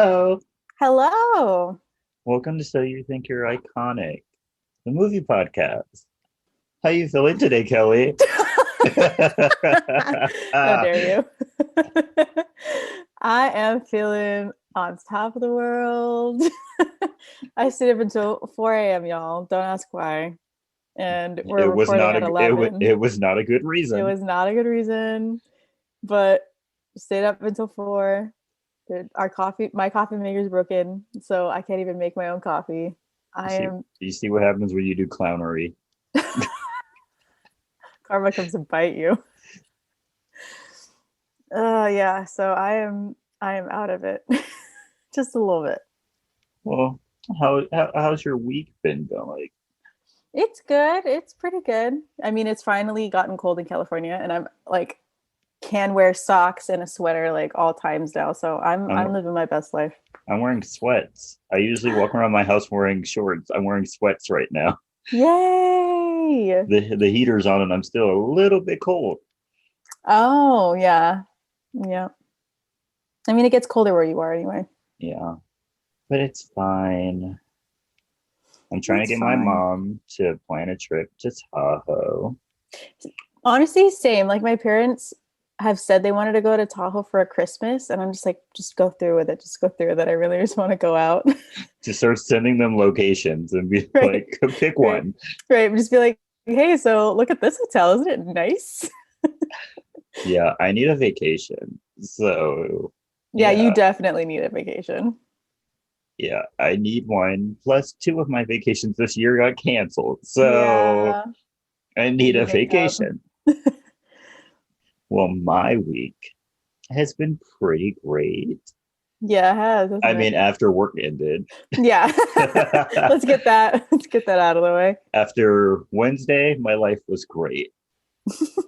Hello. Hello. Welcome to So You Think You're Iconic, the movie podcast. How you feeling today, Kelly? How dare you? I am feeling on top of the world. I stayed up until 4 a.m., y'all. Don't ask why. And we're it was recording not at a it, 11. it was not a good It reason. was not a good reason, but stayed up until 4. My coffee maker's broken, so I can't even make my own coffee. You I see, am you see what happens when you do clownery. Karma comes to bite you. Yeah, so I am out of it. Just a little bit. Well, how's your week been going? It's good. It's pretty good. I mean, it's finally gotten cold in California and I'm like can wear socks and a sweater like all times now. So I'm I'm living my best life. I'm wearing sweats. I usually walk around my house wearing shorts. I'm wearing sweats right now. Yay. The heater's on and I'm still a little bit cold. Oh, yeah. Yeah. I mean, it gets colder where you are anyway. Yeah, but it's fine. I'm trying to It's get my fine. mom to plan a trip to Tahoe. Honestly, same. Like my parents have said they wanted to go to Tahoe for a Christmas, and I'm just like, just go through with it. Just go through with it. I really just want to go out. To start sending them locations and be Right. like, pick Right. one. Right. Just be like, hey, so look at this hotel. Isn't it nice? Yeah, I need a vacation. So, Yeah, you yeah, definitely need a vacation. yeah, I need one. Plus, two of my vacations this year got canceled. So, Yeah. I You need need a to make up. vacation. Well, my week has been pretty great. Yeah, it has, I isn't it? mean, after work ended. Yeah. Let's get that out of the way. After Wednesday, my life was great.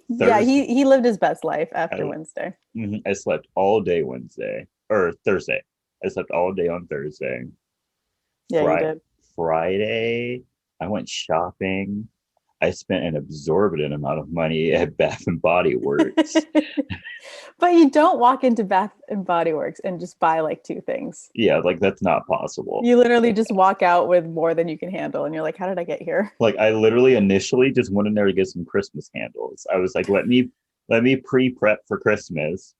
Yeah, Thursday, he lived his best life I, after Wednesday. I slept all day Wednesday or Thursday. I slept all day on Thursday. Yeah, you Friday, did. Friday, I went shopping. I spent an exorbitant amount of money at Bath and Body Works. But you don't walk into Bath and Body Works and just buy like two things. Yeah, like that's not possible. You literally just walk out with more than you can handle, and you're like, "How did I get here?" Like I literally initially just went in there to get some Christmas candles. I was like, let me pre-prep for Christmas.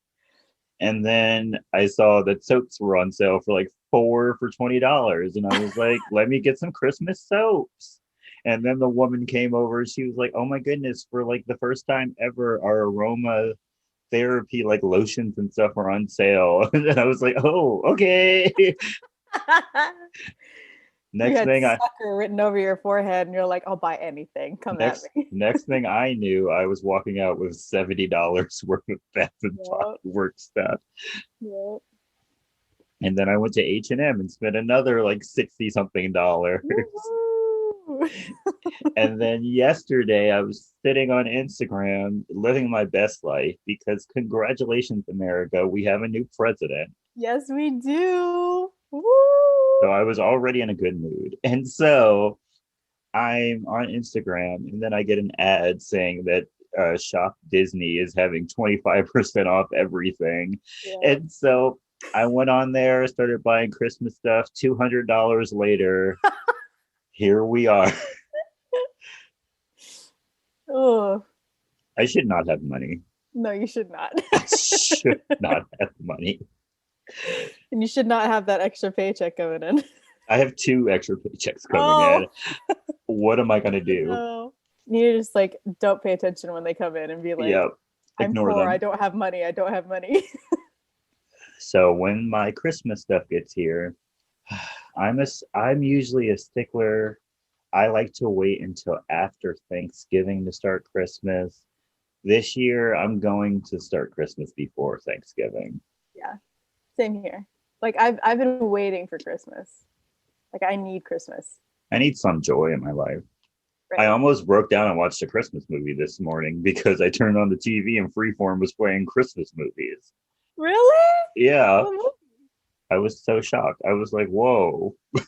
And then I saw that soaps were on sale for like four for $20. And I was like, let me get some Christmas soaps. And then the woman came over. She was like, oh my goodness, for like the first time ever, our aroma therapy like lotions and stuff are on sale. And I was like, oh, okay. You next had thing I sucker written over your forehead, and you're like, "I'll buy anything. Come at next me." next thing I knew, I was walking out with $70 worth of Bath and Body Yep. Works stuff. Yep. And then I went to H&M and spent another like 60 something dollars. Woo-hoo. And then yesterday, I was sitting on Instagram living my best life because congratulations, America, we have a new president. Yes, we do. Woo! So I was already in a good mood. And so I'm on Instagram, and then I get an ad saying that Shop Disney is having 25% off everything. Yeah. And so I went on there, started buying Christmas stuff. $200 later, here we are. Oh, I should not have money. no, you should not. I should not have money. And you should not have that extra paycheck coming in. I have two extra paychecks coming in. Oh, What am I going to do? no. You just like don't pay attention when they come in and be like, Yeah, I'm ignore poor. I them. don't have money. I don't have money. So when my Christmas stuff gets here, I'm usually a stickler. I like to wait until after Thanksgiving to start Christmas. This year, I'm going to start Christmas before Thanksgiving. Yeah, same here. Like I've been waiting for Christmas. Like I need Christmas. I need some joy in my life. I Right. almost broke down and watched a Christmas movie this morning because I turned on the TV and Freeform was playing Christmas movies. Really? Yeah, What movie? I was so shocked. I was like, whoa. Well,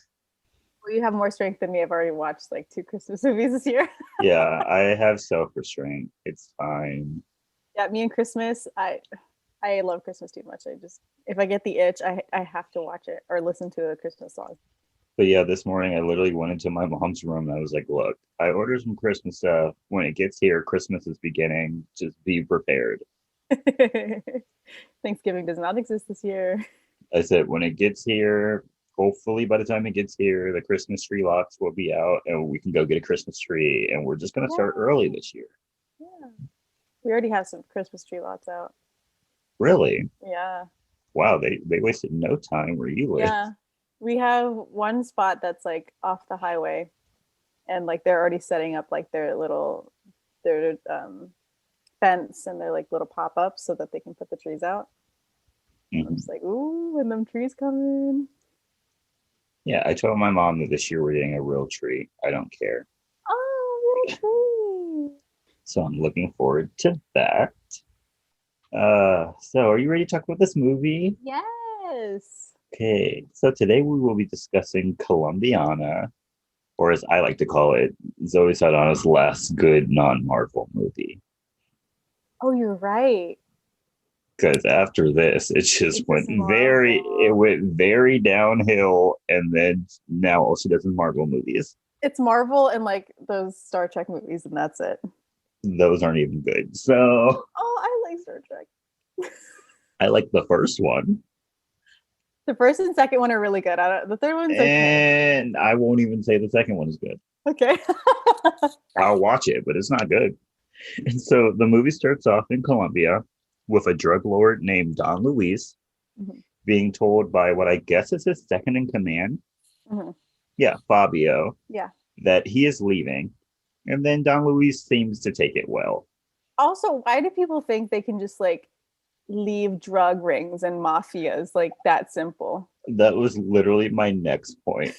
you have more strength than me. I've already watched like two Christmas movies this year. Yeah, I have self restraint. It's fine. Yeah, me and Christmas, I I love Christmas too much. I just if I get the itch, I have to watch it or listen to a Christmas song. But yeah, this morning I literally went into my mom's room and I was like, look, I ordered some Christmas stuff. When it gets here, Christmas is beginning. Just be prepared. Thanksgiving does not exist this year. I said, when it gets here, hopefully by the time it gets here, the Christmas tree lots will be out and we can go get a Christmas tree. And we're just going to start early Yeah. this year. Yeah. We already have some Christmas tree lots out. Really? Yeah. Wow, they wasted no time where you live. Yeah. We have one spot that's like off the highway and like they're already setting up like their fence and their like little pop-ups so that they can put the trees out. I'm Mhm. just like, ooh, when them trees come in. Yeah, I told my mom that this year we're getting a real tree. I don't care. Oh, little tree. So I'm looking forward to that. So are you ready to talk about this movie? Yes. Okay, so today we will be discussing Colombiana, or as I like to call it, Zoe Saldana's last good non-Marvel movie. Oh, you're right. Because after this, it just It's just it Marvel. went very downhill, and then now all she does is Marvel movies. It's Marvel and like those Star Trek movies, and that's it. Those aren't even good. So Oh, I like Star Trek. I like the first one, The first and second one are really good. The third one's okay. and I won't even say the second one is good. Okay. I'll watch it, but it's not good. And so the movie starts off in Colombia with a drug lord named Don Luis Mhm, being told by what I guess is his second in command, mhm. yeah, Fabio, Yeah. that he is leaving. And then Don Luis seems to take it well. Also, why do people think they can just like leave drug rings and mafias like that simple? That was literally my next point.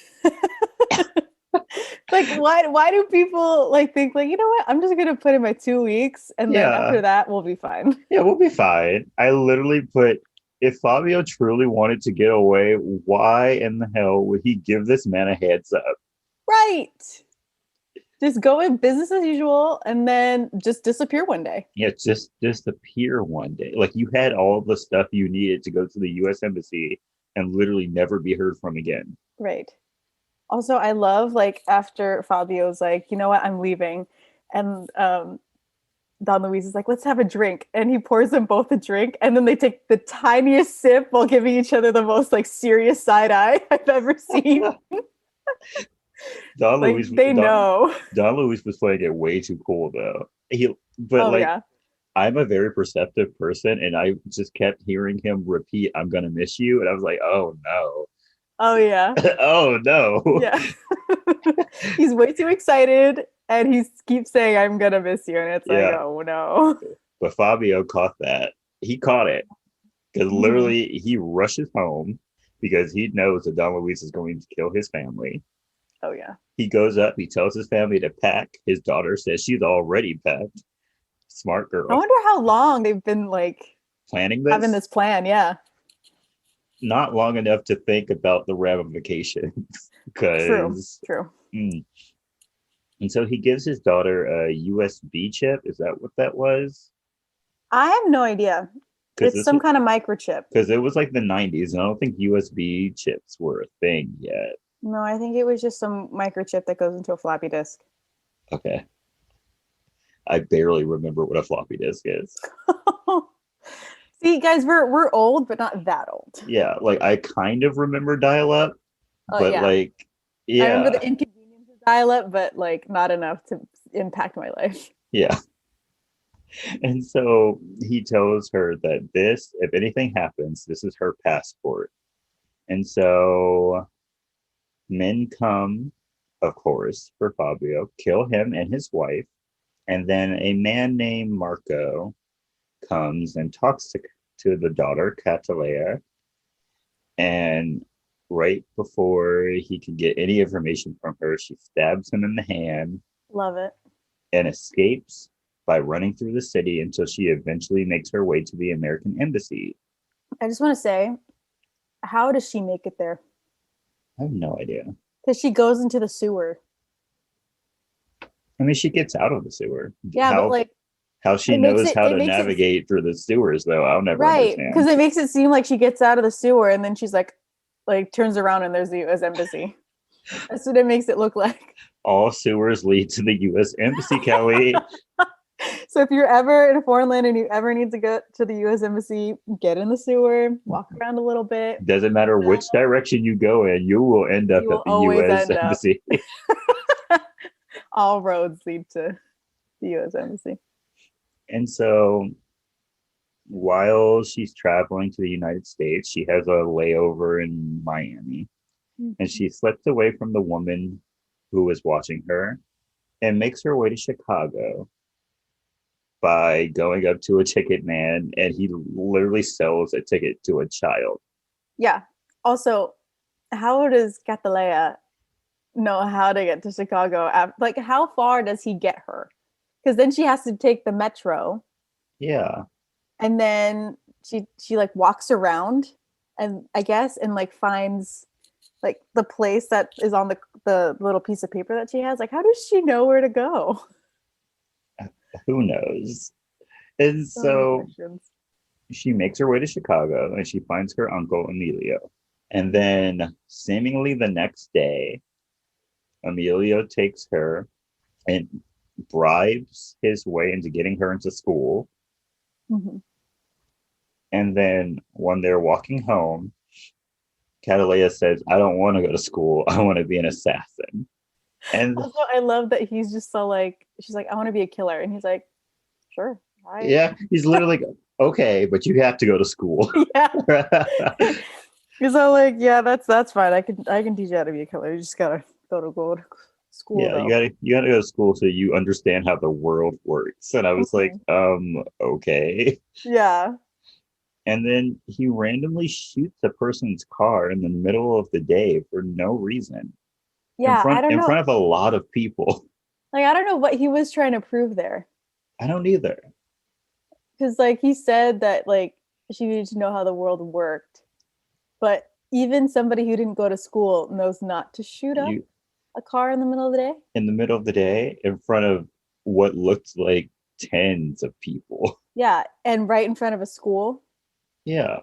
Like why do people like think like, you know what? I'm just gonna put in my 2 weeks and then Yeah, after that we'll be fine. yeah, we'll be fine. I literally put, if Fabio truly wanted to get away, why in the hell would he give this man a heads up? Right. Just go in business as usual and then just disappear one day. Yeah, just disappear one day. Like you had all the stuff you needed to go to the U.S. embassy and literally never be heard from again. Right. Also, I love like after Fabio's like, you know what, I'm leaving. And Don Luis is like, let's have a drink. And he pours them both a drink. And then they take the tiniest sip while giving each other the most like serious side eye I've ever seen. Don Like Luis, they know. Don Luis was playing it way too cool though. But Oh like, yeah. I'm a very perceptive person, and I just kept hearing him repeat, "I'm gonna miss you," and I was like, "Oh no, Oh yeah. oh no." Yeah. He's way too excited and he keeps saying, I'm gonna miss you. And it's like, Yeah, oh no. but Fabio caught that. He caught it because Mhm. literally he rushes home because he knows that Don Luis is going to kill his family. Oh yeah. He goes up, he tells his family to pack. His daughter says she's already packed. Smart I girl. wonder how long they've been like Planning having this, this plan. Yeah. not long enough to think about the ramifications. True. Because, True. and so he gives his daughter a USB chip. Is that what that was? I have no idea. Because It's this some kind of microchip. because it was like the 90s, and I don't think USB chips were a thing yet. No, I think it was just some microchip that goes into a floppy disk. Okay. I barely remember what a floppy disk is. See, guys, we're old, but not that old. Yeah, like I kind of remember dial up, Oh but yeah. like, I remember yeah, the inconvenience of dial-up, but like not enough to impact my life. yeah. And so he tells her that this, if anything happens, this is her passport. And so men come, of course, for Fabio, kill him and his wife. And then a man named Marco comes and talks to the daughter, Catalea. And right before he can get any information from her, she stabs him in the hand Love it. and escapes by running through the city until she eventually makes her way to the American embassy. I just want to say, how does she make it there? I have no idea. Because she goes into the sewer. I mean, she gets out of the sewer. Yeah, but How like How she It makes knows it how it to makes it navigate through the sewers, though, I'll never right, because understand. it makes it seem like she gets out of the sewer and then she's like turns around and there's the U.S. embassy. That's what it makes it look like. All sewers lead to the U.S. Embassy, Kelly. So if you're ever in a foreign land and you ever need to go to the U.S. embassy, get in the sewer, walk around a little bit. Doesn't matter which direction you go in, you will end up You at will the always U.S. end up. Embassy. All roads lead to the U.S. embassy. And so while she's traveling to the United States, she has a layover in Miami, and she slips away from the woman who was watching her and makes her way to Chicago by going up to a ticket man, and he literally sells a ticket to a child. Yeah. Also, how does Catalea know how to get to Chicago? Like, how far does he get her? Because then she has to take the metro, Yeah. and then she like walks around, and I guess and like finds like the place that is on the little piece of paper that she has. Like, how does she know where to go? Who knows? And So many so questions. she makes her way to Chicago and she finds her uncle Emilio. And then, seemingly the next day, Emilio takes her and bribes his way into getting her into school. Mm-hmm. And then, when they're walking home, Catalea says, I don't want to go to school. I want to be an assassin. And Also, I love that he's just so like, she's like, I want to be a killer. And he's like, sure. yeah, he's literally, okay, but you have to go to school. Yeah. He's all like, yeah, that's fine. I can teach you how to be a killer. You just gotta go to school Yeah, though. you gotta go to school so you understand how the world works. And I was like, Mhm. okay. Yeah. And then he randomly shoots a person's car in the middle of the day for no reason Yeah. I don't in know. front of a lot of people. Like, I don't know what he was trying to prove there. I don't either. Because like he said that like she needed to know how the world worked. But even somebody who didn't go to school knows not to shoot up You a car in the middle of the day. in the middle of the day in front of what looked like tens of people. Yeah. And right in front of a school. Yeah,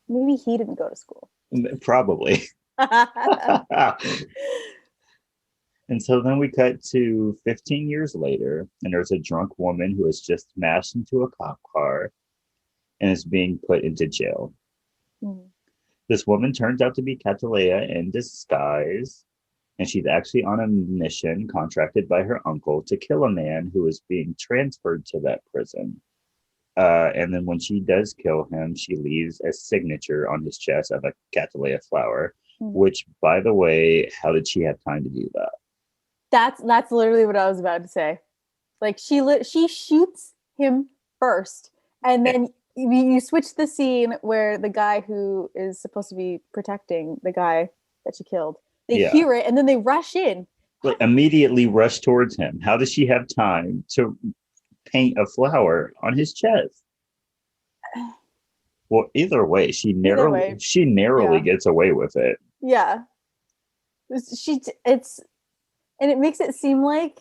Maybe he didn't go to school. probably. And so then we cut to 15 years later, and there's a drunk woman who has just smashed into a cop car and is being put into jail. Mhm. This woman turns out to be Catalea in disguise, and she's actually on a mission contracted by her uncle to kill a man who is being transferred to that prison. And then when she does kill him, she leaves a signature on his chest of a Catalea flower, Mhm. which, by the way, how did she have time to do that? That's literally what I was about to say. Like she shoots him first, and Eh, then you switch the scene where the guy who is supposed to be protecting the guy that she killed, they yeah, hear it and then they rush in. like immediately rush towards him. How does she have time to paint a flower on his chest? Well, either way, Either way, she narrowly yeah, gets away with it. yeah. It's and it makes it seem like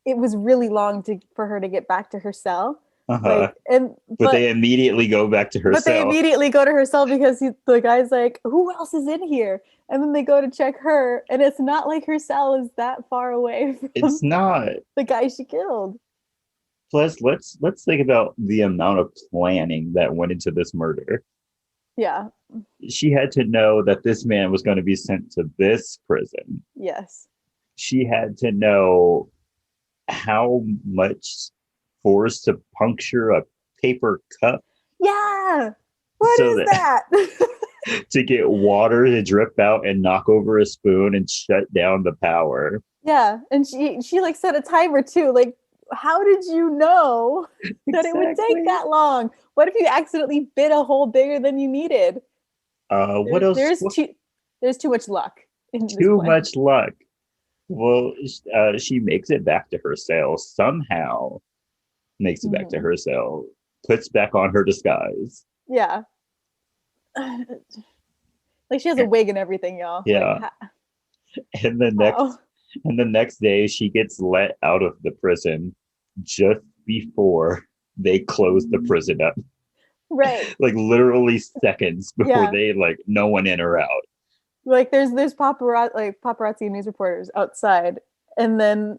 it was really long for her to get back to her cell. Uh-huh. Like and But they immediately go back to her but they cell. immediately go to her cell because the guy's like, who else is in here? And then they go to check her, and it's not like her cell is that far away It's from not. the guy she killed. Plus, let's think about the amount of planning that went into this murder. Yeah. She had to know that this man was going to be sent to this prison. Yes. She had to know how much force to puncture a paper cup Yeah. What so is that that? to get water to drip out and knock over a spoon and shut down the power. Yeah. And she like set a timer too. Like, how did you know that it would take Exactly. that long? What if you accidentally bit a hole bigger than you needed? What else? There's too much luck in this Too plan. much luck. Well, she makes it back to her cell somehow. Makes it back to Mhm. her cell. Puts back on her disguise. Yeah. Like she has a wig and everything, y'all. Like Yeah, and the how? next day she gets let out of the prison just before they closed the prison up. Right. Like literally seconds before Yeah. they like no one in or out. Like there's paparazzi and news reporters outside, and then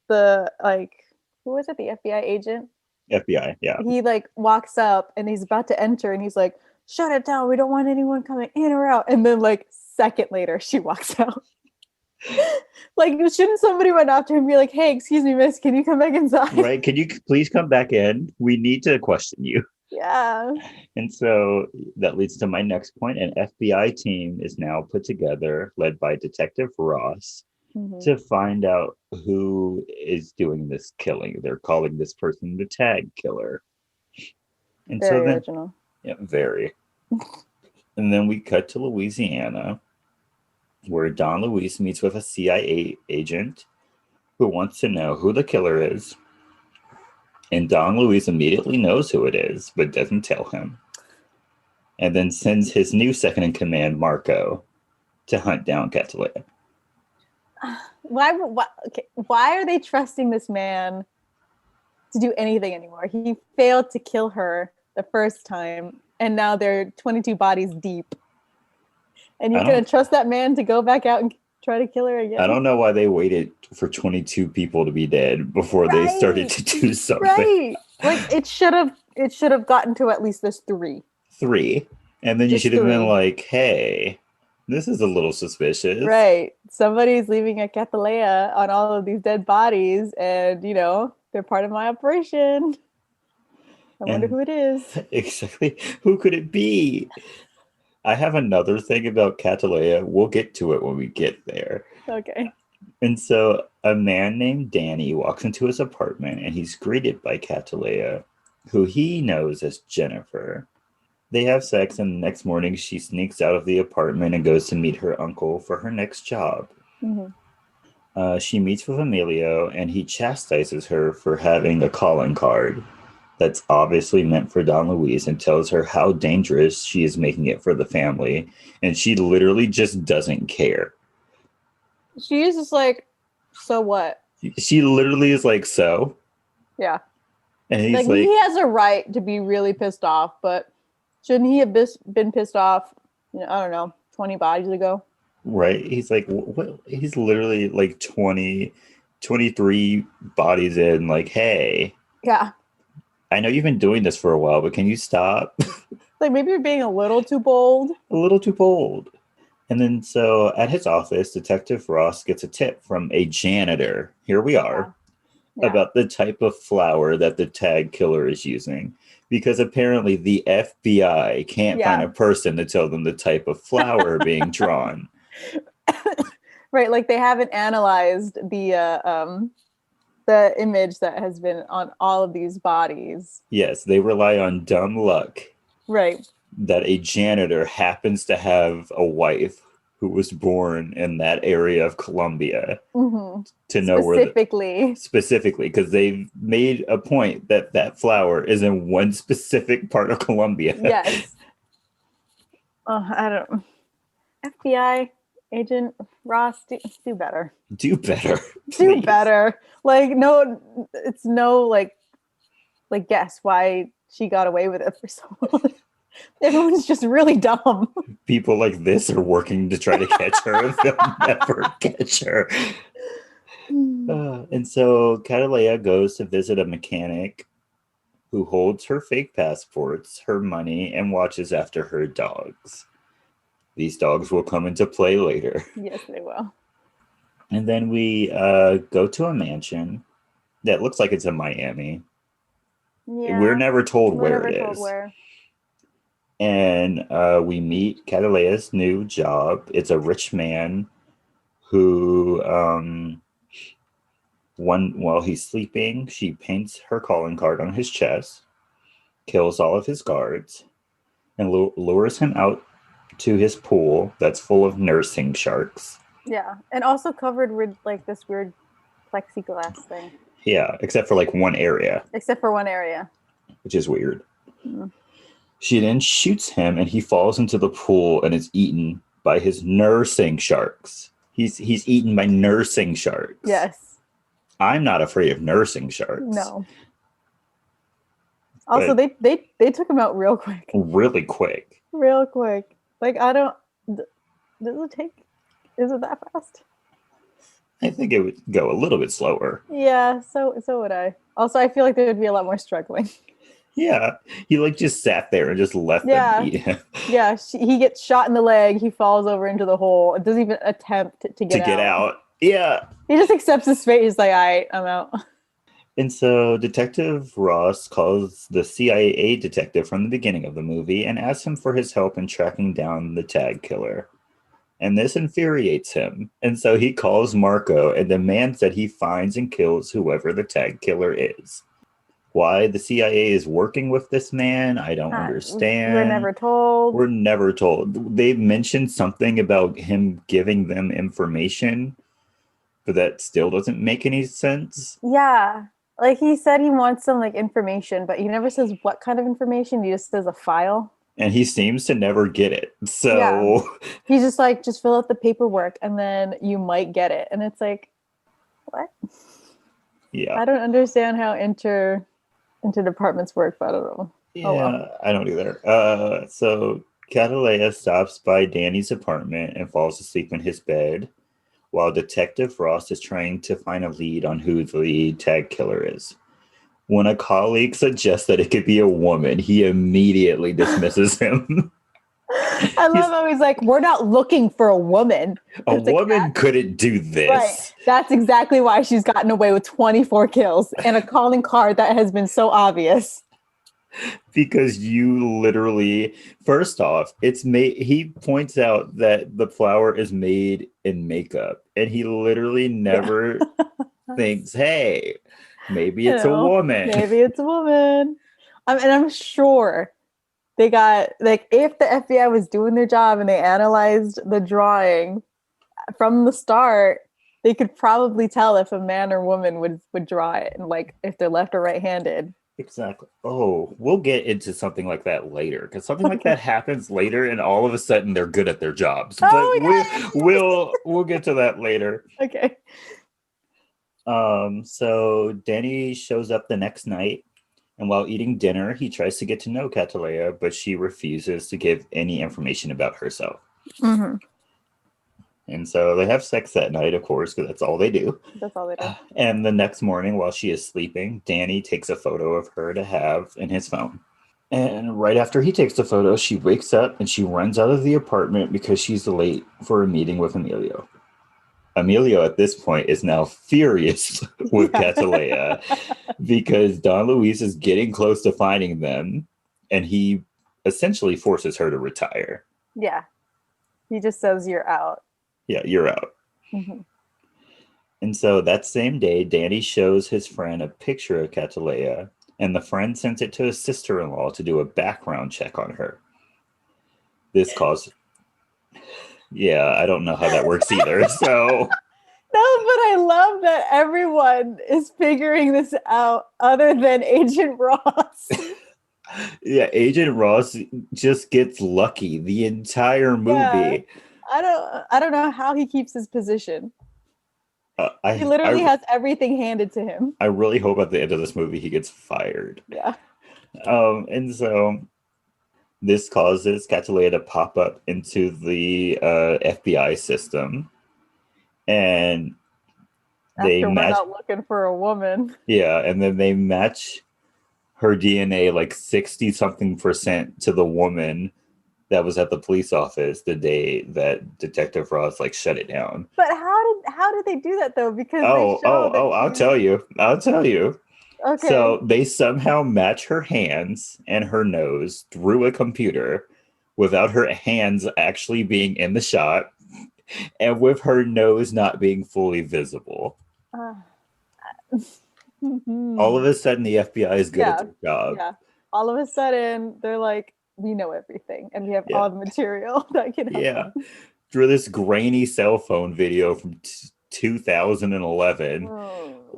the like who was it? The FBI agent. FBI, yeah. He like walks up and he's about to enter, and he's like, "Shut it down. We don't want anyone coming in or out." And then like second later, she walks out. Like, shouldn't somebody run after him and be like, "Hey, excuse me, miss, can you come back inside?" Right? Can you please come back in? We need to question you. Yeah. And so that leads to my next point. An FBI team is now put together, led by Detective Ross, to find out who is doing this killing. They're calling this person the tag killer. And Very so then, original. yeah, very. And then we cut to Louisiana, where Don Luis meets with a CIA agent who wants to know who the killer is. And Don Luis immediately knows who it is, but doesn't tell him. And then sends his new second in command, Marco, to hunt down Catalina. Why are they trusting this man to do anything anymore? He failed to kill her the first time, and now they're 22 bodies deep. And you're going to trust that man to go back out and try to kill her again? I don't know why they waited for 22 people to be dead before they started to do something. Right. Like it should have gotten to at least this 3. 3. And then Just you should have 3. been like, hey, this is a little suspicious. Right. Somebody's leaving a Catalina on all of these dead bodies, and they're part of my operation. I wonder who it is. Exactly. Who could it be? I have another thing about Catalina. We'll get to it when we get there. Okay. And so a man named Danny walks into his apartment, and he's greeted by Catalina, who he knows as Jennifer. They have sex, and the next morning she sneaks out of the apartment and goes to meet her uncle for her next job. She meets with Emilio, and he chastises her for having a calling card that's obviously meant for Don Luis, and tells her how dangerous she is making it for the family. And she literally just doesn't care. She is just like, so what? She literally is like, so? Yeah. And he's like he has a right to be really pissed off, but shouldn't he have been pissed off, I don't know, 20 bodies ago? Right. He's like, what? He's literally like 23 bodies in, like, hey. Yeah. I know you've been doing this for a while, but can you stop? Like, maybe you're being a little too bold. A little too bold. And then so at his office, Detective Ross gets a tip from a janitor. Here we are. Yeah. About the type of flour that the tag killer is using. Because apparently the FBI can't find a person to tell them the type of flour being drawn. Right, like they haven't analyzed the image that has been on all of these bodies. Yes, they rely on dumb luck. Right. That a janitor happens to have a wife who was born in that area of Colombia to know specifically, because they've made a point that flour is in one specific part of Colombia. Yes. I don't. FBI agent Ross, do better. Do better. Do better. Like no, it's no like guess why she got away with it for so long. Everyone's just really dumb. People like this are working to try to catch her. They'll never catch her. And so Catalina goes to visit a mechanic who holds her fake passports, her money, and watches after her dogs. These dogs will come into play later. Yes, they will. And then we go to a mansion that looks like it's in Miami. Yeah, we're never told where it is. And we meet Catalina's new job. It's a rich man who, while he's sleeping, she paints her calling card on his chest, kills all of his guards, and lures him out to his pool that's full of nursing sharks. Yeah, and also covered with like this weird plexiglass thing. Yeah, except for like one area. Which is weird. She then shoots him, and he falls into the pool and is eaten by his nursing sharks. He's eaten by nursing sharks. Yes. I'm not afraid of nursing sharks. No. Also, but they took him out real quick. really quick. Real quick. Like, I don't. Does it take? Is it that fast? I think it would go a little bit slower. Yeah. So would I. Also, I feel like there would be a lot more struggling. Yeah, he like just sat there and just let them Yeah. beat him Yeah. He gets shot in the leg. He falls over into the hole. It doesn't even attempt to to get get out. out. Yeah. He just accepts his fate. He's like, all right, I'm out. And so Detective Ross calls the CIA detective from the beginning of the movie and asks him for his help in tracking down the tag killer. And this infuriates him. And so he calls Marco and demands that he finds and kills whoever the tag killer is. Why the CIA is working with this man, I don't We're understand. never told. We're never told. They mentioned something about him giving them information, but that still doesn't make any sense. Yeah. Like he said he wants some like information, but he never says what kind of information. He just says a file. And he seems to never get it. Yeah. So He's just like, just fill out the paperwork and then you might get it. And it's like, what? yeah. I don't understand how interdepartments work, but I don't know. Yeah, Oh well. I don't either. So Catalea stops by Danny's apartment and falls asleep in his bed, while Detective Ross is trying to find a lead on who the tag killer is. When a colleague suggests that it could be a woman, he immediately dismisses him. I love how he's like, we're not looking for a woman. A It's like, woman couldn't do this. right. That's exactly why she's gotten away with 24 kills and a calling card that has been so obvious. Because you literally, first off, it's made, he points out that the flower is made in makeup, and he literally never thinks, hey, maybe it's a woman. Maybe it's a woman. And I'm sure they got, like, if the FBI was doing their job and they analyzed the drawing from the start, they could probably tell if a man or woman would draw it, and like if they're left or right-handed. Exactly. Oh, we'll get into something like that later, because something like that happens later, and all of a sudden they're good at their jobs. But we'll get to that later. Okay. So Danny shows up the next night, and while eating dinner, he tries to get to know Catalea, but she refuses to give any information about herself. Mm-hmm. And so they have sex that night, of course, because that's all they do. That's all they do. And the next morning, while she is sleeping, Danny takes a photo of her to have in his phone. And right after he takes the photo, she wakes up and she runs out of the apartment because she's late for a meeting with Emilio. Emilio, at this point, is now furious with Catalea because Don Luis is getting close to finding them, and he essentially forces her to retire. Yeah. He just says, you're out. Yeah, you're out. Mm-hmm. And so that same day, Danny shows his friend a picture of Catalea, and the friend sends it to his sister-in-law to do a background check on her. This caused... Yeah, I don't know how that works either. So... No, but I love that everyone is figuring this out other than Agent Ross. Yeah, Agent Ross just gets lucky the entire movie. Yeah. I don't know how he keeps his position. He literally has everything handed to him. I really hope at the end of this movie he gets fired. Yeah. And so this causes Catalea to pop up into the FBI system, and they match. We're not looking for a woman. Yeah, and then they match her DNA like 60-something% to the woman that was at the police office the day that Detective Ross like shut it down. But how did they do that though? Because I'll tell you. Okay. So they somehow match her hands and her nose through a computer without her hands actually being in the shot and with her nose not being fully visible. All of a sudden the FBI is good at their job. Yeah. All of a sudden they're like, we know everything and we have all the material that can help. Yeah. Through this grainy cell phone video from 2011,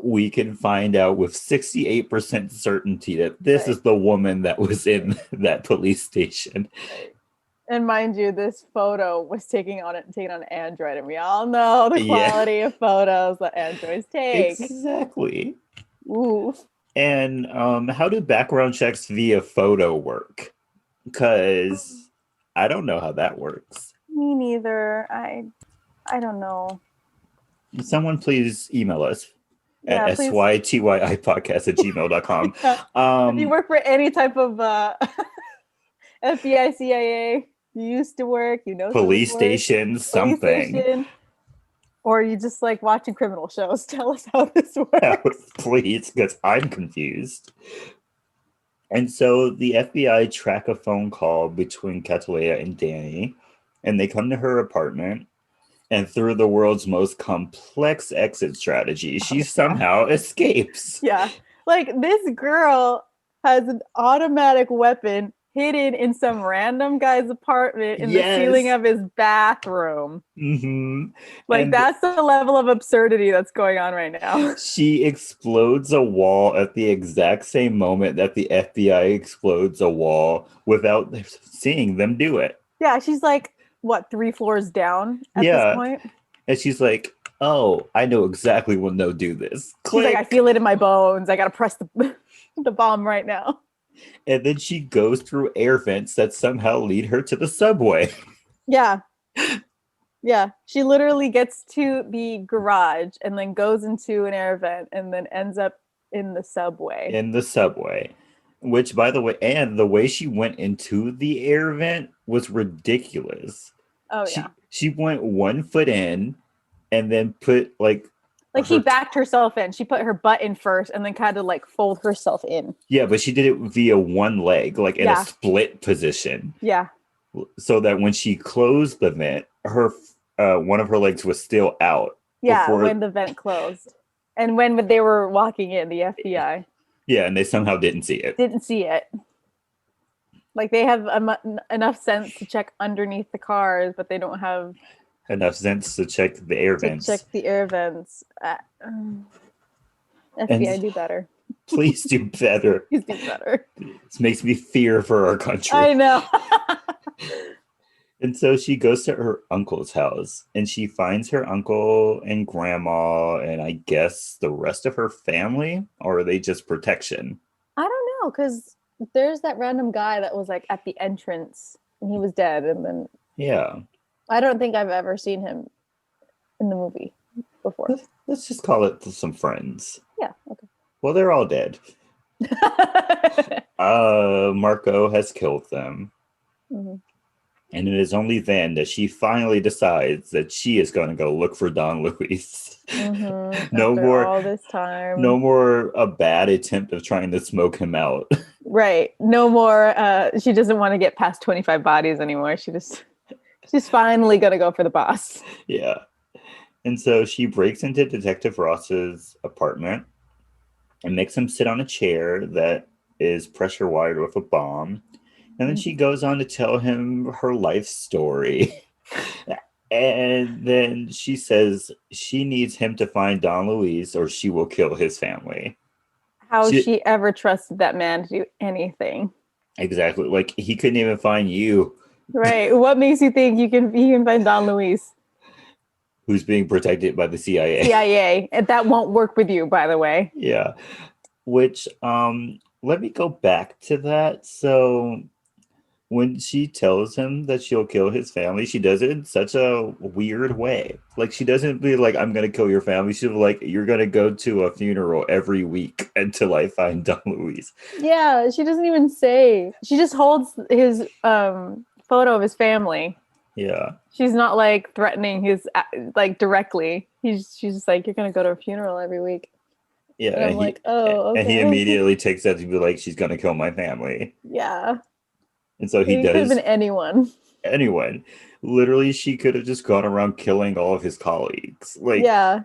we can find out with 68% certainty that this is the woman that was in that police station. Right. And mind you, this photo was taken on Android, and we all know the quality of photos that Androids take. Exactly. Ooh. And how do background checks via photo work? Because I don't know how that works. Me neither. I don't know. Someone please email us at Yeah, please. sytyi@gmail.com. Yeah. If you Um, work for any type of FBI, CIA, you used to work, you know somebody police works, station, police something. station, or you just like watching criminal shows. Tell us how this works. Please, because I'm confused. And so the FBI track a phone call between Catalea and Danny, and they come to her apartment. And through the world's most complex exit strategy, she Oh, yeah. somehow escapes. Yeah. Like this girl has an automatic weapon hidden in some random guy's apartment in the ceiling Yes. of his bathroom. Hmm. Like And that's the level of absurdity that's going on right now. she explodes a wall at the exact same moment that the FBI explodes a wall without seeing them do it. Yeah, she's like what, 3 floors down at this Yeah. point? And she's like, oh, I know exactly when they'll do this. She's like, I Click. feel it in my bones. I gotta press the the bomb right now. And then she goes through air vents that somehow lead her to the subway. Yeah. Yeah. She literally gets to the garage and then goes into an air vent and then ends up in the subway. In the subway. Which, by the way, and the way she went into the air vent was ridiculous. Oh She yeah. she went 1 foot in and then put Like she her backed herself in. She put her butt in first and then kind of like fold herself in. yeah, but she did it via one leg, like in a Yeah. split position, Yeah. so that when she closed the vent, her one of her legs was still out Yeah. before. When the vent closed. And when they were walking in, the FBI Yeah, and they somehow didn't see it. didn't see it. Like they have enough sense to check underneath the cars, but they don't have Enough sense to check the air to vents. check the air vents. FBI, do better. Please do better. Please do better. This makes me fear for our country. I know. And so she goes to her uncle's house and she finds her uncle and grandma and I guess the rest of her family, or are they just protection? I don't know, because there's that random guy that was like at the entrance and he was dead. And then Yeah. I don't think I've ever seen him in the movie before. Let's just call it some friends. Yeah, okay. Well, they're all dead. Marco has killed them. Mm-hmm. And it is only then that she finally decides that she is going to go look for Don Luis. Mm-hmm. No After more all this time. no more a bad attempt of trying to smoke him out. Right. No more she doesn't want to get past 25 bodies anymore. She's finally gonna go for the boss. Yeah. And so she breaks into Detective Ross's apartment and makes him sit on a chair that is pressure wired with a bomb. And then she goes on to tell him her life story. And then she says she needs him to find Don Luis or she will kill his family. How she ever trusted that man to do anything. Exactly. Like he couldn't even find you. Right. What makes you think you can find Don Luis? Who's being protected by the CIA. CIA. And that won't work with you, by the way. Yeah. Which let me go back to that. So when she tells him that she'll kill his family, she does it in such a weird way. Like she doesn't be like, I'm gonna kill your family. She's like, you're gonna go to a funeral every week until I find Don Luis. Yeah, she doesn't even say. She just holds his photo of his family. Yeah. She's not like threatening his like directly. She's just like, you're gonna go to a funeral every week. Yeah. And I'm like, oh, okay. And he immediately takes that to be like, she's gonna kill my family. Yeah. And so he does. Could have been anyone. Anyone. Literally, she could have just gone around killing all of his colleagues. Like, yeah.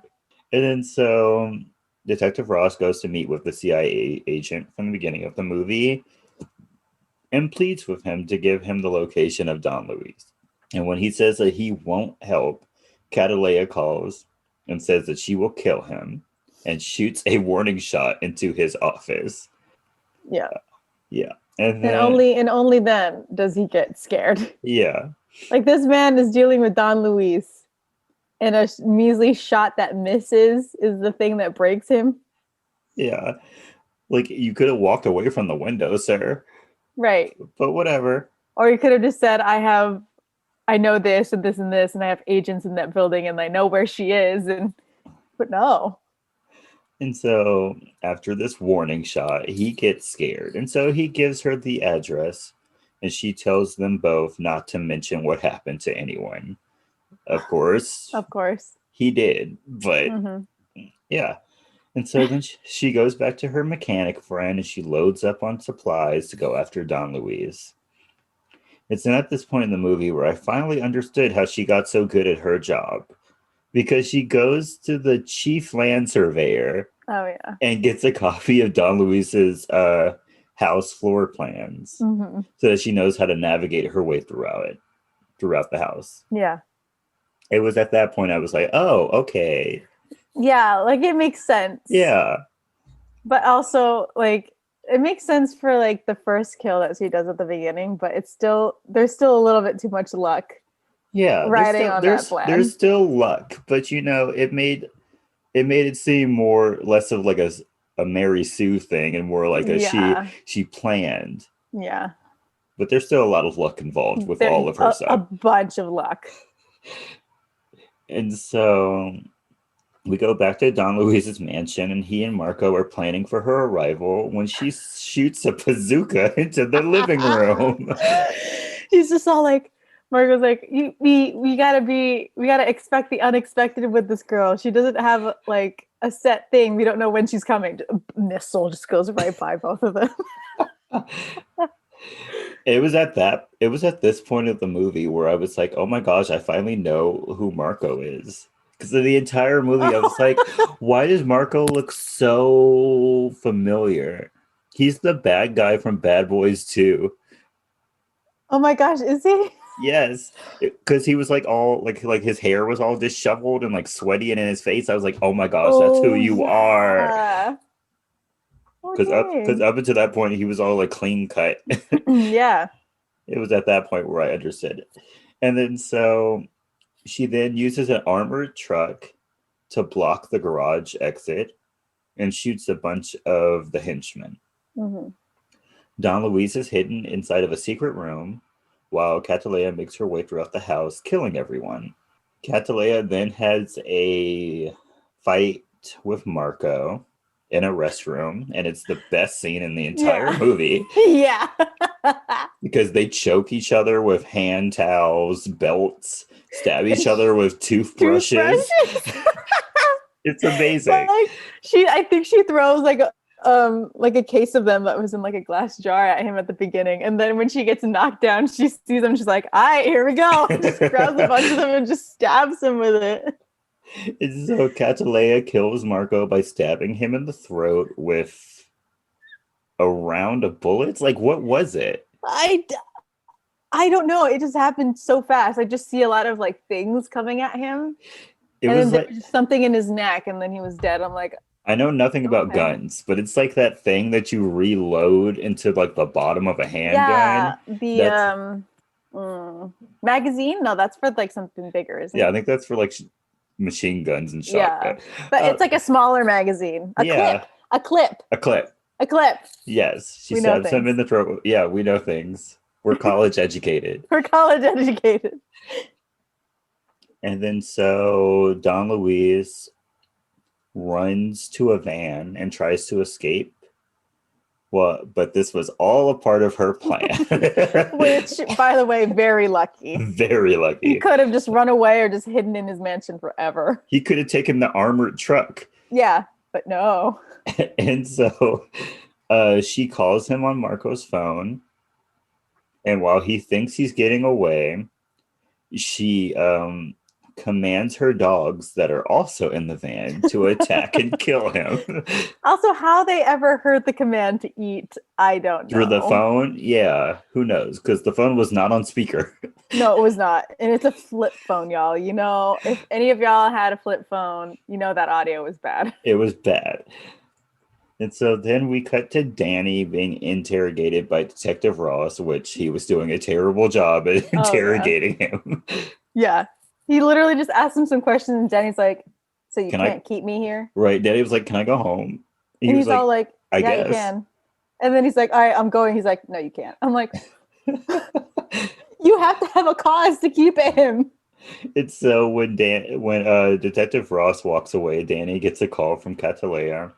And then so Detective Ross goes to meet with the CIA agent from the beginning of the movie and pleads with him to give him the location of Don Luis. And when he says that he won't help, Catalea calls and says that she will kill him and shoots a warning shot into his office. Yeah. Yeah. And only then does he get scared. Yeah. Like this man is dealing with Don Luis, and a measly shot that misses is the thing that breaks him. Yeah. Like, you could have walked away from the window, sir. Right. But whatever. Or you could have just said, I know this and this and this, and I have agents in that building and I know where she is. But no. And so after this warning shot, he gets scared. And so he gives her the address and she tells them both not to mention what happened to anyone. Of course, Of course. he did. But Mm-hmm. yeah. And so then she goes back to her mechanic friend and she loads up on supplies to go after Don Luis. It's then at this point in the movie where I finally understood how she got so good at her job. Because she goes to the chief land surveyor Oh yeah. and gets a copy of Don Luis's house floor plans Mm-hmm. so that she knows how to navigate her way throughout the house. Yeah. It was at that point I was like, oh, okay. Yeah, like it makes sense. Yeah. But also like it makes sense for like the first kill that she does at the beginning, but there's still a little bit too much luck Yeah. riding on that plan. There's still luck, but it made it seem more less of like a Mary Sue thing and more like she planned. Yeah. But there's still a lot of luck involved with all of her stuff. A bunch of luck. And so we go back to Don Luis's mansion, and he and Marco are planning for her arrival when she shoots a bazooka into the living room. He's just all like, Marco's like, we gotta expect the unexpected with this girl. She doesn't have like a set thing. We don't know when she's coming. A missile just goes right by both of them. It was at this point of the movie where I was like, oh my gosh, I finally know who Marco is. Because of the entire movie, I was like, why does Marco look so familiar? He's the bad guy from Bad Boys 2. Oh my gosh, is he? Yes, because he was like all like his hair was all disheveled and like sweaty and in his face. I was like, oh my gosh, that's who you are. Because up until that point, he was all like clean cut. Yeah. It was at that point where I understood it. And then so she then uses an armored truck to block the garage exit and shoots a bunch of the henchmen. Mm-hmm. Don Luis is hidden inside of a secret room while Catalea makes her way throughout the house, killing everyone. Catalea then has a fight with Marco in a restroom, and it's the best scene in the entire movie. Yeah. Because they choke each other with hand towels, belts, stab each other with toothbrushes. It's amazing. Like, I think she throws like a case of them that was in like a glass jar at him at the beginning, and then when she gets knocked down, she sees them. She's like, "All right, here we go." Just grabs a bunch of them and just stabs him with it. And so Catalea kills Marco by stabbing him in the throat with a round of bullets. Like, what was it? I don't know. It just happened so fast. I just see a lot of like things coming at him. It and was then like there was something in his neck, and then he was dead. I'm like, I know nothing about guns, but it's like that thing that you reload into like the bottom of a handgun. Yeah, the magazine. No, that's for like something bigger, isn't it? I think that's for like machine guns and shotgun. Yeah, but it's like a smaller magazine. A clip. Yes, she stabs him in the throat. Yeah, we know things. We're college educated. And then so Don Luis runs to a van and tries to escape. Well, but this was all a part of her plan. Which, by the way, very lucky. Very lucky. He could have just run away or just hidden in his mansion forever. He could have taken the armored truck. Yeah, but no. And so she calls him on Marco's phone. And while he thinks he's getting away, she commands her dogs that are also in the van to attack and kill him. Also, how they ever heard the command to eat, I don't know. Through the phone? Yeah, who knows? Because the phone was not on speaker. No, it was not. And it's a flip phone, y'all. You know, if any of y'all had a flip phone, you know that audio was bad. It was bad. And so then we cut to Danny being interrogated by Detective Ross, which he was doing a terrible job at interrogating him. Yeah. He literally just asked him some questions, and Danny's like, so you can't keep me here? Right. Danny was like, can I go home? And he's all like, I Yeah, you guess. can. And then he's like, all right, I'm going. He's like, no, you can't. I'm like, you have to have a cause to keep him. It's so when Detective Ross walks away, Danny gets a call from Catalea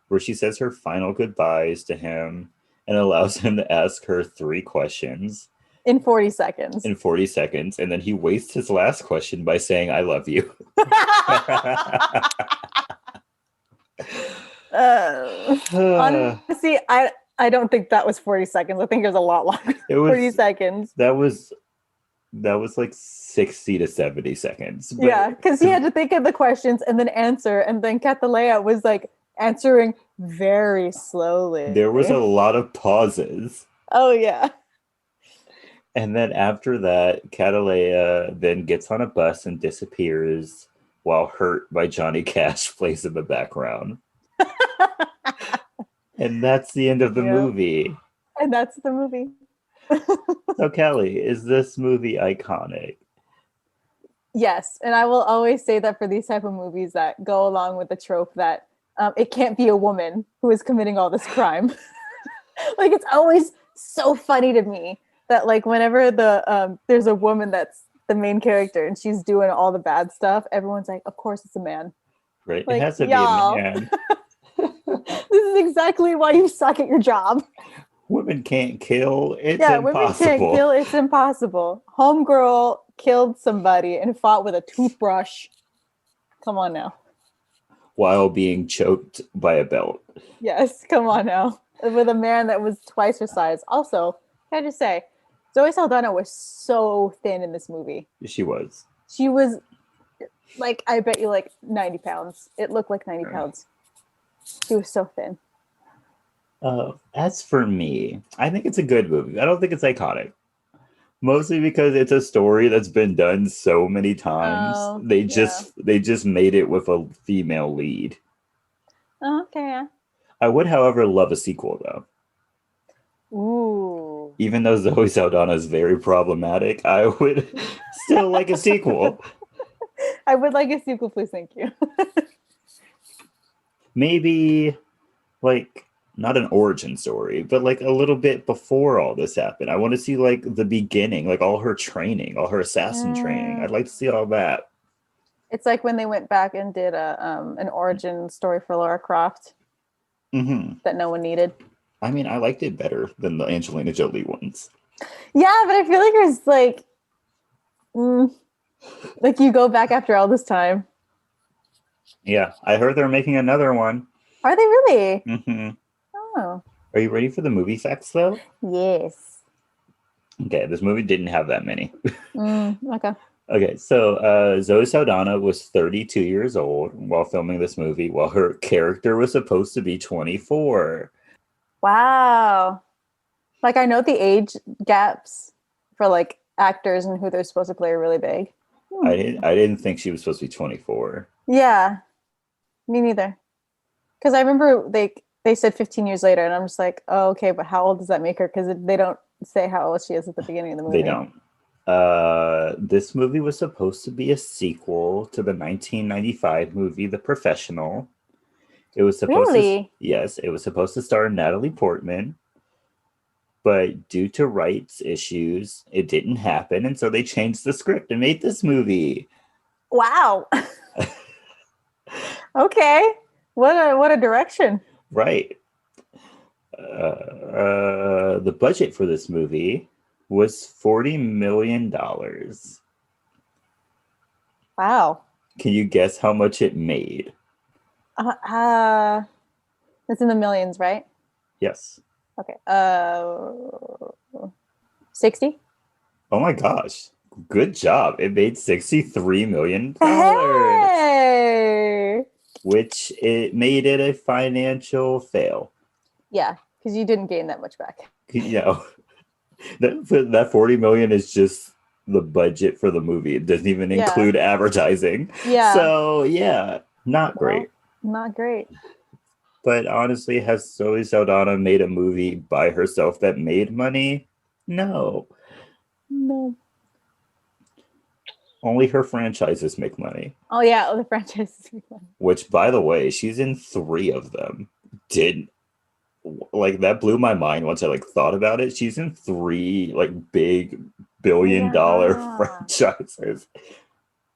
where she says her final goodbyes to him and allows him to ask her 3 questions In 40 seconds. in 40 seconds, and then he wastes his last question by saying, I love you. Honestly, I don't think that was 40 seconds. I think it was a lot longer. It 40 was seconds. that was like 60 to 70 seconds. But Yeah, because he had to think of the questions and then answer, and then Catalea was like answering very slowly. there was a lot of pauses. Oh yeah. And then after that, Catalea then gets on a bus and disappears while Hurt by Johnny Cash plays in the background. And that's the end of the Yep. movie. And that's the movie. So, Kelly, is this movie iconic? Yes, and I will always say that for these type of movies that go along with the trope that it can't be a woman who is committing all this crime. Like it's always so funny to me that like whenever there's a woman that's the main character and she's doing all the bad stuff, everyone's like, of course it's a man. Right? Like, It has to y'all, be a man. this is exactly why you suck at your job. Women can't kill. It's Yeah, impossible. women can't kill. It's impossible. Homegirl killed somebody and fought with a toothbrush. Come on now. While being choked by a belt. Yes, come on now. With a man that was twice her size. Also, can I just say, Zoe Saldana was so thin in this movie. She was. She was like, I bet you like 90 pounds. It looked like 90 pounds. She was so thin. As for me, I think it's a good movie. I don't think it's iconic. Mostly because it's a story that's been done so many times. Oh, They yeah. just made it with a female lead. Oh, okay, yeah. I would, however, love a sequel though. Ooh. Even though Zoe Saldana is very problematic, I would still like a sequel. I would like a sequel, please. Thank you. Maybe like not an origin story, but like a little bit before all this happened. I want to see like the beginning, like all her training, all her assassin training. I'd like to see all that. It's like when they went back and did an origin story for Lara Croft that no one needed. I mean, I liked it better than the Angelina Jolie ones. Yeah, but I feel like it's like you go back after all this time. Yeah, I heard they're making another one. Are they really? Mm-hmm. Oh. Are you ready for the movie facts, though? Yes. Okay, this movie didn't have that many. Okay. Okay, so Zoe Saldana was 32 years old while filming this movie, while her character was supposed to be 24. Wow. Like I know the age gaps for like actors and who they're supposed to play are really big. I didn't think she was supposed to be 24. Yeah. Me neither. Because I remember they said 15 years later, and I'm just like, oh, okay, but how old does that make her? Because they don't say how old she is at the beginning of the movie. They don't. This movie was supposed to be a sequel to the 1995 movie The Professional. It was supposed to, yes, it was supposed to star Natalie Portman, but due to rights issues, it didn't happen, and so they changed the script and made this movie. Wow. Okay. What a direction. Right. The budget for this movie was $40 million. Wow. Can you guess how much it made? It's in the millions, right? Yes. Okay. 60? Oh my gosh. Good job. It made $63 million. Hey! Which it made it a financial fail. Yeah, because you didn't gain that much back. You know, that 40 million is just the budget for the movie. It doesn't even include advertising. Yeah. So yeah, not great. Not great. But honestly, has Zoe Saldana made a movie by herself that made money? No. Only her franchises make money. Oh yeah, the franchises make money. Which, by the way, she's in 3 of them. like that blew my mind once I like thought about it. She's in 3 like big billion-dollar Yeah. franchises.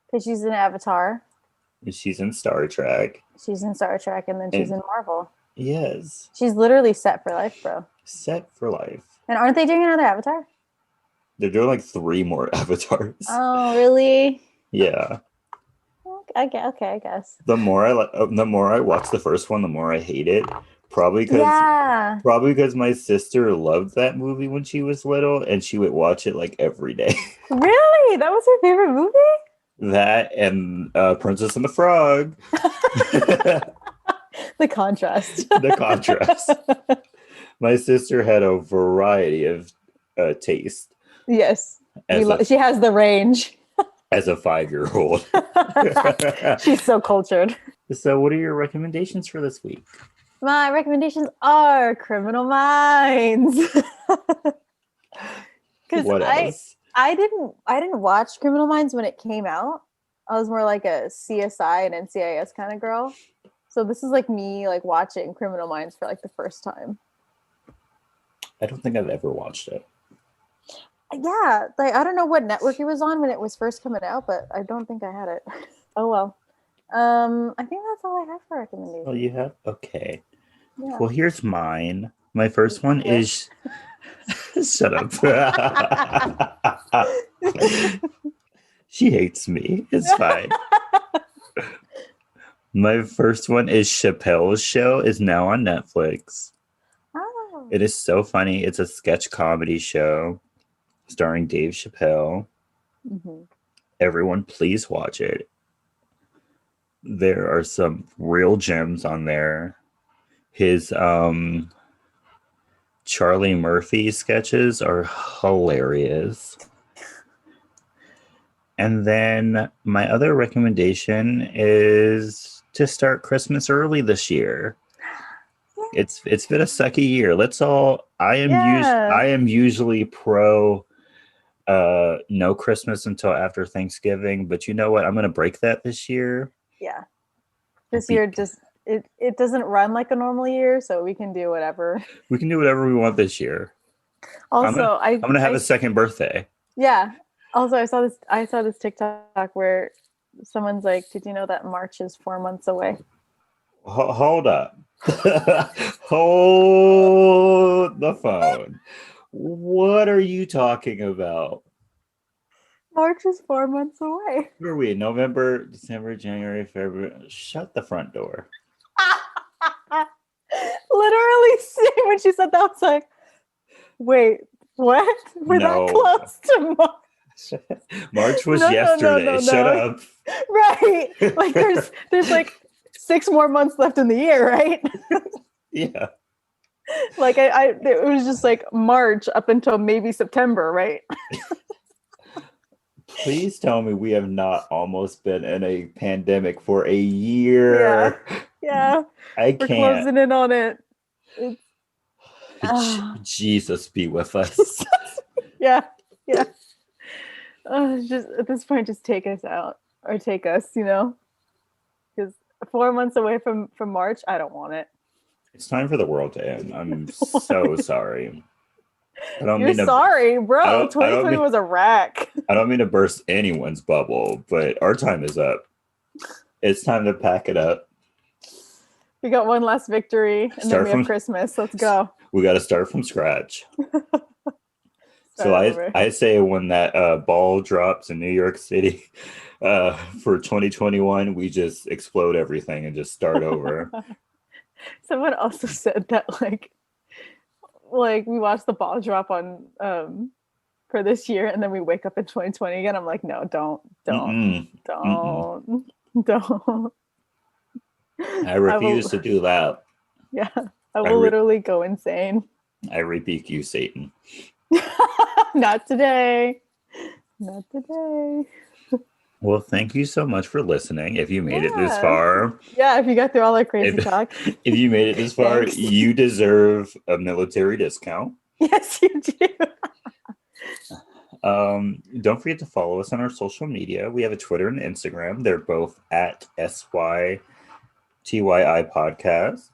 Because she's in Avatar, She's in Star Trek. she's in Star Trek, and then she's And in Marvel. yes, She's literally set for life, bro. set for life. And aren't they doing another Avatar? They're doing like 3 more avatars. Oh, really? Yeah. Okay, I guess. The more I watch the first one, the more I hate it. Probably Yeah. because my sister loved that movie when she was little, and she would watch it like every day. Really? That was her favorite movie? That and Princess and the Frog. The contrast. The contrast. My sister had a variety of taste Yes. as She has the range. a 5-year-old. She's so cultured. So, what are your recommendations for this week? My recommendations are Criminal Minds. Because What else? I didn't watch Criminal Minds when it came out. I was more like a CSI and NCIS kind of girl. So this is like me like watching Criminal Minds for like the first time. I don't think I've ever watched it. Yeah, like I don't know what network it was on when it was first coming out, but I don't think I had it. Oh well. I think that's all I have for recommendations. Oh, you have? Okay. Yeah. Well, here's mine. My first one is shut up. She hates me. It's fine. My first one is Chappelle's Show is now on Netflix. Oh. It is so funny. It's a sketch comedy show starring Dave Chappelle. Mm-hmm. Everyone, please watch it. There are some real gems on there. His Charlie Murphy sketches are hilarious. And then my other recommendation is to start Christmas early this year. It's been a sucky year. I am usually pro no Christmas until after Thanksgiving, but you know what? I'm going to break that this year. Yeah. This year just it doesn't run like a normal year, so we can do whatever. We can do whatever we want this year. Also, I'm gonna have a second birthday. Yeah. Also, I saw this TikTok where someone's like, "Did you know that March is 4 months away?" Hold up. Hold the phone. What are you talking about? March is 4 months away. Where are we? November, December, January, February. Shut the front door. Literally, when she said that, I was like, "Wait, what? We're that close to March." March was yesterday. No. Shut up. Right. Like there's like 6 more months left in the year, right? Yeah. Like it was just like March up until maybe September, right? Please tell me we have not almost been in a pandemic for a year. Yeah. We're can't. Closing in on it. Jesus be with us. Yeah. Just at this point, just take us out or take us, because 4 months away from March, I don't want it. It's time for the world to end. I'm so sorry. You're sorry, bro. 2020 was a wreck. I don't mean to burst anyone's bubble, but our time is up. It's time to pack it up. We got one last victory, and then we have Christmas. Let's go. We got to start from scratch. So I say when that ball drops in New York City for 2021, we just explode everything and just start over. Someone also said that like we watched the ball drop on for this year, and then we wake up in 2020 again. I'm like, no, don't. I refuse to do that. Yeah, I will literally go insane. I rebuke you, Satan. Not today. Not today. Well, thank you so much for listening. If you made it this far. Yeah, if you got through all our crazy talk. If you made it this far, you deserve a military discount. Yes, you do. Don't forget to follow us on our social media. We have a Twitter and Instagram. They're both at SYTYI Podcast.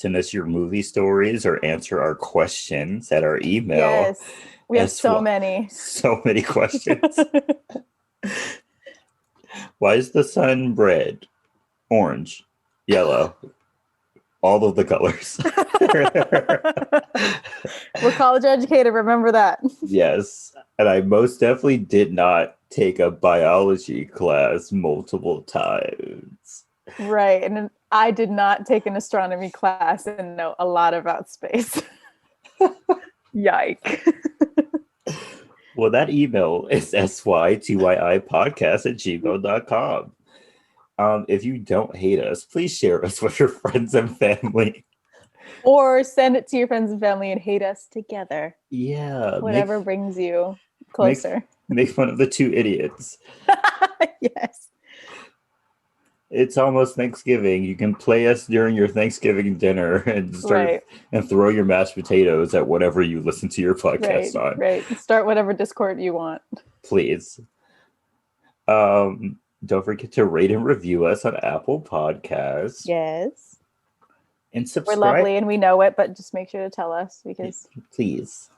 send us your movie stories or answer our questions at our email. Yes. We have so many. So many questions. Why is the sun red, orange, yellow? All of the colors. We're college educated, remember that. Yes. And I most definitely did not take a biology class multiple times. Right. And I did not take an astronomy class and know a lot about space. Yike. Well, that email is sytyipodcast@gmail.com. If you don't hate us, please share us with your friends and family. Or send it to your friends and family and hate us together. Yeah. Whatever brings you closer. Make fun of the two idiots. Yes. It's almost Thanksgiving. You can play us during your Thanksgiving dinner and and throw your mashed potatoes at whatever you listen to your podcast on. Right. Start whatever Discord you want. Please. Don't forget to rate and review us on Apple Podcasts. Yes. And subscribe. We're lovely and we know it, but just make sure to tell us because, please,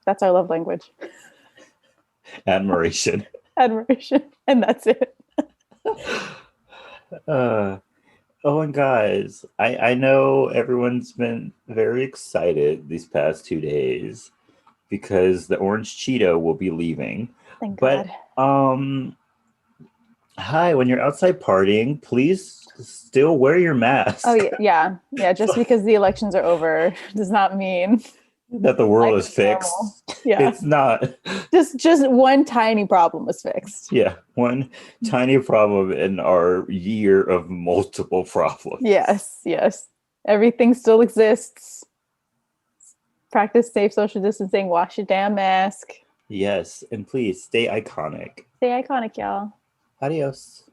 that's our love language. Admiration. And that's it. And guys, I know everyone's been very excited these past 2 days because the Orange Cheeto will be leaving. Thank God. Hi, when you're outside partying, please still wear your mask. Oh yeah. Just because the elections are over does not mean that the world is fixed. Normal. Yeah, it's not. Just one tiny problem is fixed. Yeah, one tiny problem in our year of multiple problems. Yes. Everything still exists. Practice safe social distancing. Wash your damn mask. Yes, and please stay iconic. Stay iconic, y'all. Adios.